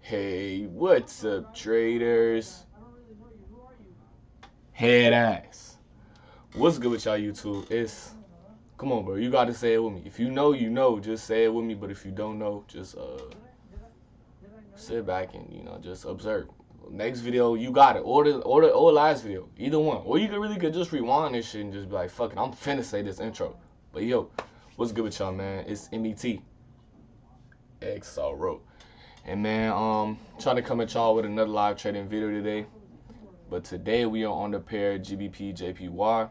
Hey, what's up, traders? Head ass. What's good with y'all, YouTube? Come on, bro. You gotta say it with me. If you know, you know. Just say it with me. But if you don't know, just sit back and just observe. Next video, you got it. Or last video, either one. Or you could just rewind this shit and just be like, fuck it, I'm finna say this intro. But yo, what's good with y'all, man? It's MET XRO. And man, trying to come at y'all with another live trading video today. But today we are on the pair Gbpyjpy.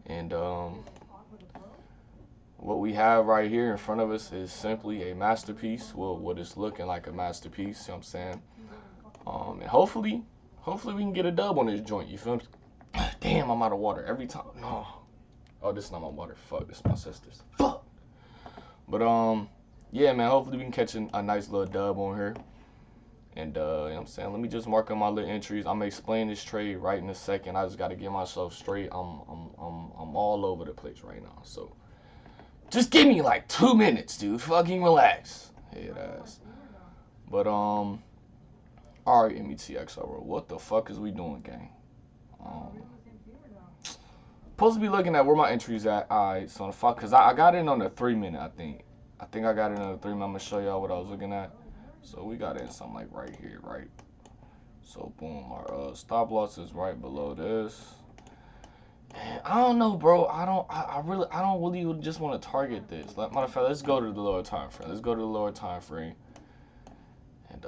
And what we have right here in front of us is simply a masterpiece. Well, what is looking like a masterpiece, you know what I'm saying? And hopefully we can get a dub on this joint, you feel me? Damn, I'm out of water every time. No. Oh, this is not my water. Fuck, this is my sister's. Fuck. But yeah, man, hopefully we can catch a nice little dub on here. And you know what I'm saying, let me just mark on my little entries. I'm gonna explain this trade right in a second. I just gotta get myself straight. I'm all over the place right now. So just give me like 2 minutes, dude. Fucking relax. Head ass. But alright, METXRO. What the fuck is we doing, gang? Supposed to be looking at where my entries at. Alright, so the fuck, cause I got in on the 3 minute, I think. I got in on the 3 minute. I'm gonna show y'all what I was looking at. So we got in something like right here, right? So boom, our stop loss is right below this. And I don't know, bro. I don't really just want to target this. Like, matter of fact, let's go to the lower time frame. Let's go to the lower time frame. And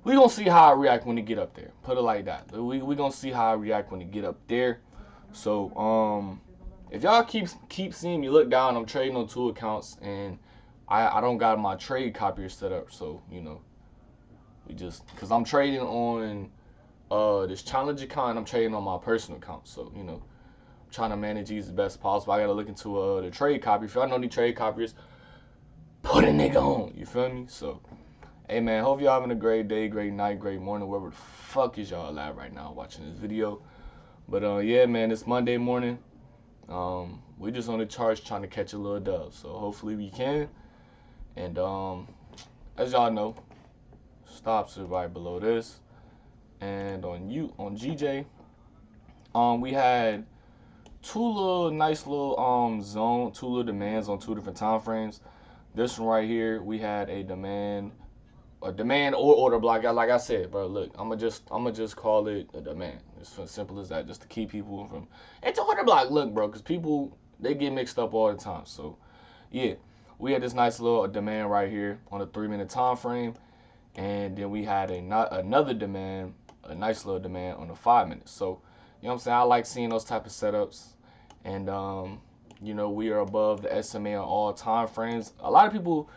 we gonna see how I react when it get up there. Put it like that. We gonna see how I react when it get up there. So if y'all keep seeing me look down, I'm trading on 2 accounts and I don't got my trade copier set up, so we just, because I'm trading on this challenge account, I'm trading on my personal account, so I'm trying to manage these as best possible. I gotta look into the trade copy. If y'all know any trade copiers, put a nigga on, you feel me? So hey man, hope y'all having a great day, great night, great morning, wherever the fuck is y'all at right now watching this video. But yeah man, it's Monday morning. We just on the charge trying to catch a little dub, so hopefully we can. And as y'all know, stops are right below this. And on GJ, we had two nice little demands on 2 different time frames. This one right here, we had a demand or order block. Like I said, bro, look, I'ma just call it a demand. It's as simple as that, just to keep people from, it's an order block. Look, bro, because people, they get mixed up all the time. So yeah, we had this nice little demand right here on a 3 minute time frame, and then we had another demand, a nice little demand on the 5 minutes. So you know what I'm saying, I like seeing those type of setups. And we are above the SMA on all time frames. A lot of people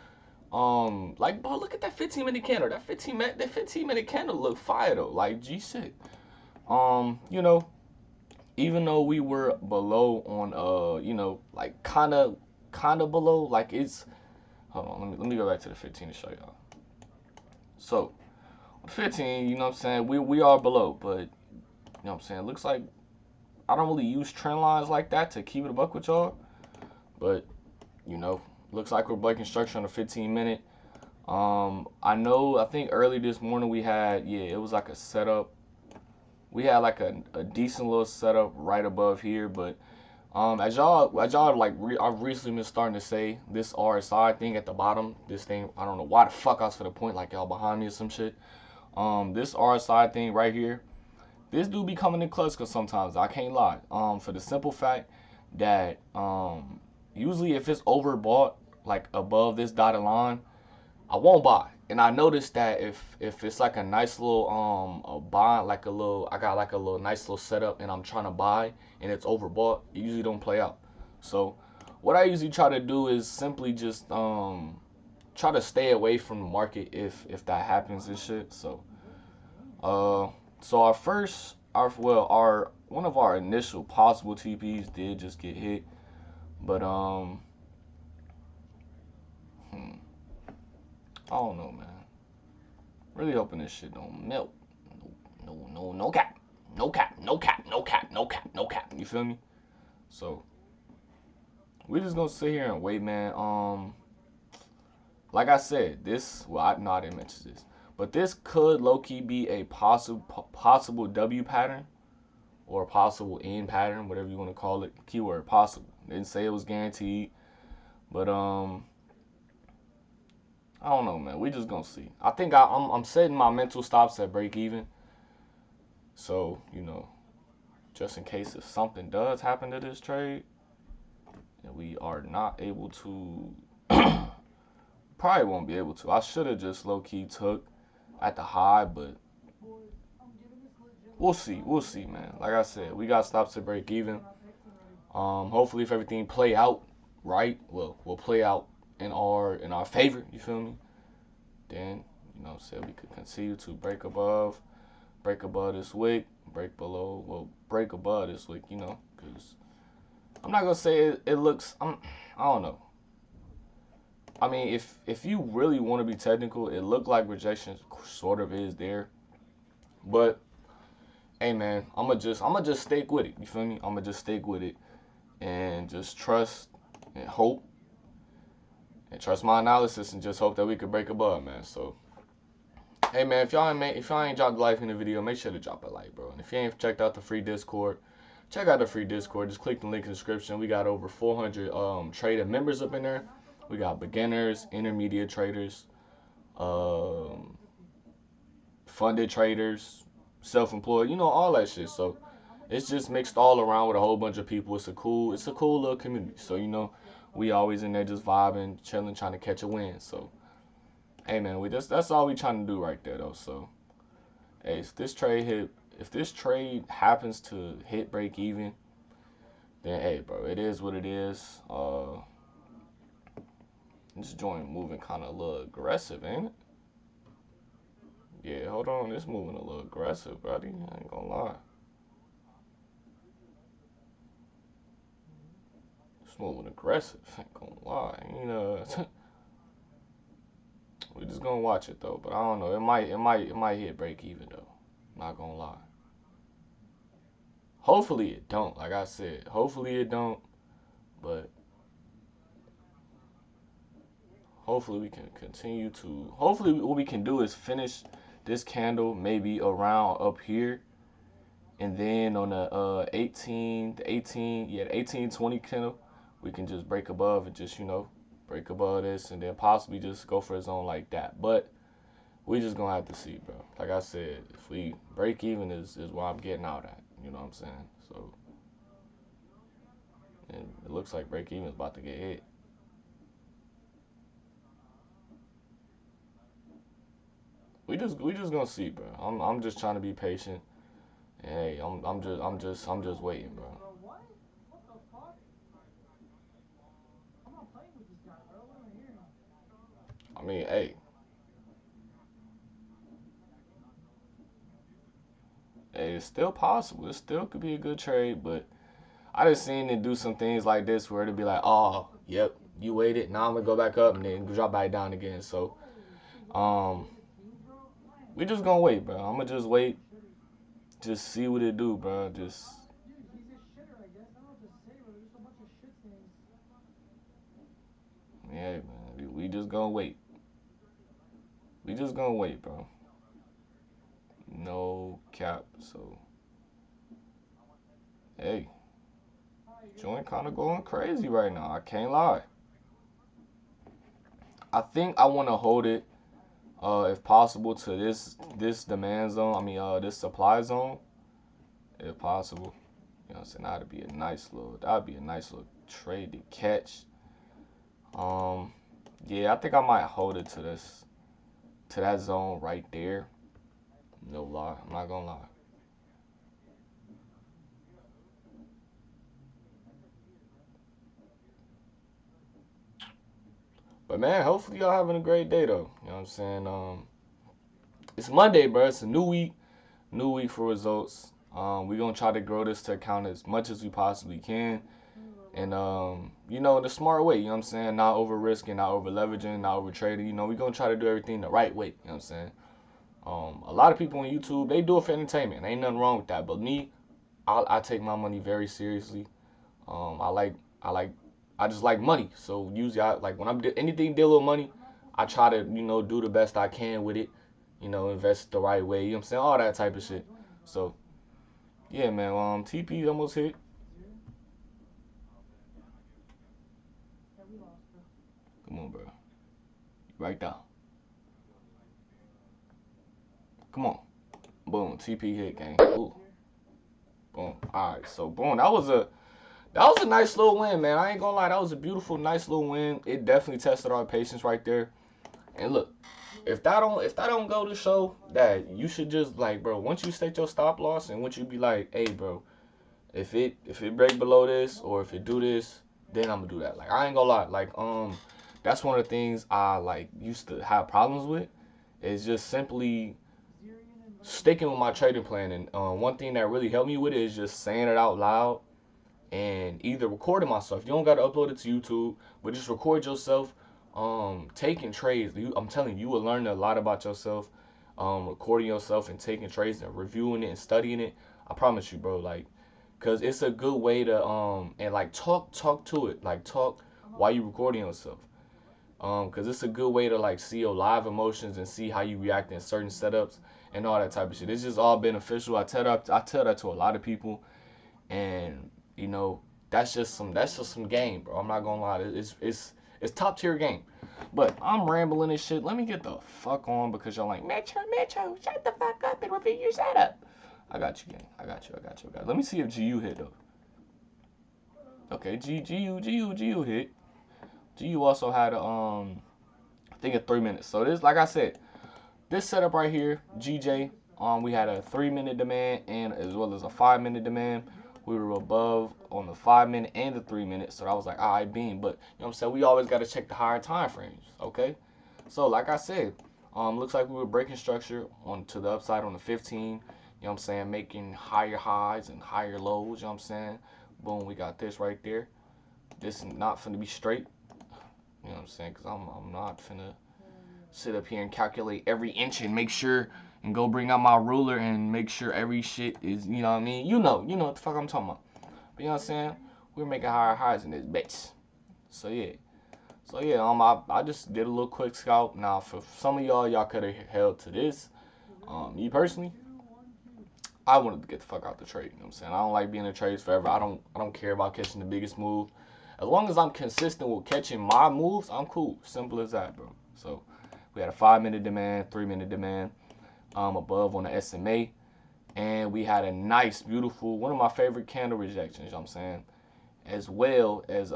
like, bro, look at that 15 minute candle. That 15 minute candle look fire though. Like, G shit. Even though we were below on like kind of below, like it's, hold on, let me go back to the 15 to show y'all. So 15, you know what I'm saying, we are below, but you know what I'm saying, looks like I don't really use trend lines like that to keep it a buck with y'all, but looks like we're breaking structure on the 15 minute. I think early this morning we had, it was like a setup. We had like a decent little setup right above here, but as y'all like, I've recently been starting to say, this RSI thing at the bottom, this thing, I don't know why the fuck I was for the point, like y'all behind me or some shit. This RSI thing right here, this do be coming in clutch, because sometimes, I can't lie, for the simple fact that usually if it's overbought, like above this dotted line, I won't buy. And I noticed that if it's like a nice little a buy, like I got like a little nice little setup and I'm trying to buy and it's overbought, it usually don't play out. So what I usually try to do is simply just try to stay away from the market if that happens and shit. So so one of our initial possible TPs did just get hit, but I don't know, man. Really hoping this shit don't melt. No cap. No cap. No cap. No cap. No cap. No cap. You feel me? So we just gonna sit here and wait, man. like I said, this, well, I didn't mention this, but this could low-key be a possible W pattern or a possible N pattern, whatever you want to call it. Keyword possible. Didn't say it was guaranteed, but I don't know, man. We just gonna see. I think I'm setting my mental stops at break even. So, you know, just in case if something does happen to this trade and we are not able to, probably won't be able to. I should have just low key took at the high, but we'll see. We'll see, man. Like I said, we got stops to break even. Hopefully, if everything play out right, will play out in our favor. You feel me? Then, you know, say we could continue to break above this wick, break below, well, break above this wick, you know, because I'm not gonna say it looks, I don't know. I mean, if you really want to be technical, it looked like rejection sort of is there, but hey, man, I'ma just stick with it. You feel me? I'ma just stick with it and just trust and hope and trust my analysis and just hope that we could break above, man. So, hey, man, if y'all ain't dropped a like in the video, make sure to drop a like, bro. And if you ain't checked out the free Discord, check out the free Discord. Just click the link in the description. We got over 400 trader members up in there. We got beginners, intermediate traders, funded traders, self-employed, you know, all that shit. So it's just mixed all around with a whole bunch of people. It's a cool little community. So, you know, we always in there just vibing, chilling, trying to catch a win. So, hey, man, that's all we trying to do right there, though. So, hey, if this trade happens to hit break even, then hey, bro, it is what it is. This joint moving kind of a little aggressive, ain't it? Yeah, hold on, it's moving a little aggressive, buddy. I ain't gonna lie. It's moving aggressive. I ain't gonna lie. You know, we just gonna watch it though. But I don't know. It might hit break even though. Not gonna lie. Hopefully it don't. Like I said, hopefully it don't. But hopefully we can continue to. Hopefully what we can do is finish this candle maybe around up here, and then on the 1820 candle, we can just break above and just, you know, break above this and then possibly just go for a zone like that. But we just gonna have to see, bro. Like I said, if we break even is where I'm getting out at. You know what I'm saying? So, and it looks like break even is about to get hit. We just gonna see, bro. I'm just trying to be patient. And hey, I'm just waiting, bro. I mean, hey, it's still possible. It still could be a good trade, but I just seen it do some things like this where it'd be like, oh, yep, you waited. Now I'm gonna go back up and then drop back down again. So, um, we just gonna wait, bro. I'm gonna just wait, just see what it do, bro. Just yeah, man. We just gonna wait. We just gonna wait, bro. No cap. So, hey, joint kind of going crazy right now. I can't lie. I think I want to hold it, if possible, to this demand zone. I mean, this supply zone, if possible. You know what I'm saying? That'd be a nice little trade to catch. Yeah, I think I might hold it to that zone right there. No lie, I'm not gonna lie. But man, hopefully y'all having a great day though. You know what I'm saying? It's Monday, bro. It's a new week for results. We're gonna try to grow this to account as much as we possibly can. And you know, the smart way, you know what I'm saying? Not over risking, not over leveraging, not over trading. You know, we're gonna try to do everything the right way, you know what I'm saying? A lot of people on YouTube, they do it for entertainment. Ain't nothing wrong with that. But me, I take my money very seriously. Um, I like I like I just like money. So usually I like when I'm anything deal with money, I try to, you know, do the best I can with it. You know, invest the right way. You know what I'm saying? All that type of shit. So, yeah, man. TP almost hit. Come on, bro. Right there. Come on. Boom. TP hit, gang. Ooh. Boom. All right. So, boom. That was a nice little win, man. I ain't gonna lie. That was a beautiful, nice little win. It definitely tested our patience right there. And look, if that don't go to show that you should just like, bro, once you state your stop loss and once you be like, hey, bro, if it break below this or if it do this, then I'm gonna do that. Like, I ain't gonna lie. Like, that's one of the things I like used to have problems with. Is just simply sticking with my trading plan. And one thing that really helped me with it is just saying it out loud and either recording myself. You don't gotta upload it to YouTube, but just record yourself taking trades. I'm telling you, you will learn a lot about yourself. Recording yourself and taking trades and reviewing it and studying it. I promise you, bro. Like, cause it's a good way to and like talk to it. Like, talk while you recording yourself. Cause it's a good way to like see your live emotions and see how you react in certain setups and all that type of shit. It's just all beneficial. I tell that to a lot of people, and you know, that's just some game, bro. I'm not gonna lie. It's top tier game. But I'm rambling and shit. Let me get the fuck on because y'all like, Metro, shut the fuck up and repeat your setup. I got you, gang. I got you. Let me see if GU hit though. Okay, GU hit. GU also had I think a 3 minutes. So this, like I said, this setup right here, GJ, we had a 3 minute demand and as well as a 5 minute demand. We were above on the 5 minute and the 3 minute, so I was like, all right, beam. But you know what I'm saying, we always got to check the higher time frames, okay? So like I said, looks like we were breaking structure on to the upside on the 15. You know what I'm saying, making higher highs and higher lows. You know what I'm saying? Boom, we got this right there. This is not finna be straight. You know what I'm saying? Cause I'm not finna sit up here and calculate every inch and make sure and go bring out my ruler and make sure every shit is, you know what I mean? You know what the fuck I'm talking about. But you know what I'm saying? We're making higher highs in this bitch. So yeah. I just did a little quick scalp. Now for some of y'all could have held to this. Me personally, I wanted to get the fuck out the trade. You know what I'm saying? I don't like being in trades forever. I don't care about catching the biggest move. As long as I'm consistent with catching my moves, I'm cool. Simple as that, bro. So we had a 5 minute demand, 3 minute demand, above on the SMA, and we had a nice, beautiful, one of my favorite candle rejections. You know what I'm saying? As well as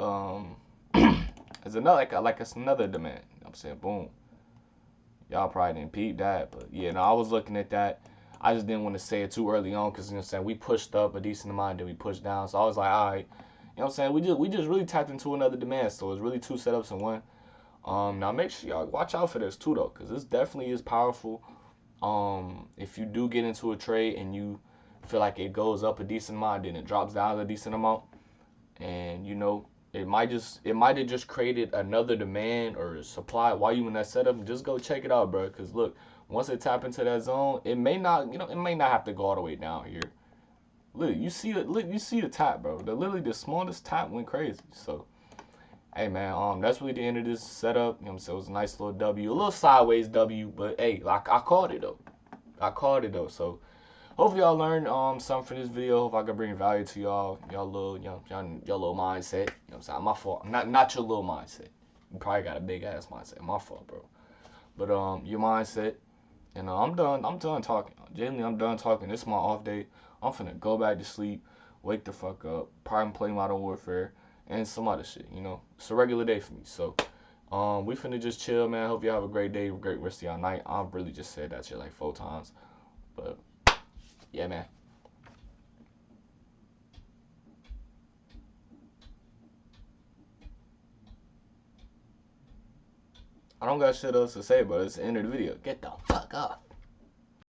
as another another demand. You know what I'm saying? Boom. Y'all probably didn't peep that, but yeah, no, I was looking at that. I just didn't want to say it too early on because, you know what I'm saying, we pushed up a decent amount, then we pushed down. So I was like, all right, you know what I'm saying, we just really tapped into another demand. So it's really two setups in one. Now make sure y'all watch out for this too though, because this definitely is powerful. If you do get into a trade and you feel like it goes up a decent amount, then it drops down a decent amount, and you know, it might have just created another demand or supply while you in that setup. Just go check it out, bro. Because look, once it tap into that zone, it may not have to go all the way down here. Look, you see the tap, bro. Literally the smallest tap went crazy. So, hey man, that's really the end of this setup. You know what I'm saying? It was a nice little W, a little sideways W, but hey, I called it though. So hopefully y'all learned something from this video. Hope I can bring value to y'all little your little mindset. You know what I'm saying? My fault. Not your little mindset. You probably got a big ass mindset. My fault, bro. But your mindset. And I'm done talking. Genuinely, I'm done talking. This is my off day. I'm finna go back to sleep, wake the fuck up, probably play Modern Warfare and some other shit. You know, it's a regular day for me. So we finna just chill, man. Hope y'all have a great day, great rest of y'all night. I've really just said that shit like 4 times. But yeah, man. I don't got shit else to say, but it's the end of the video. Get the fuck up.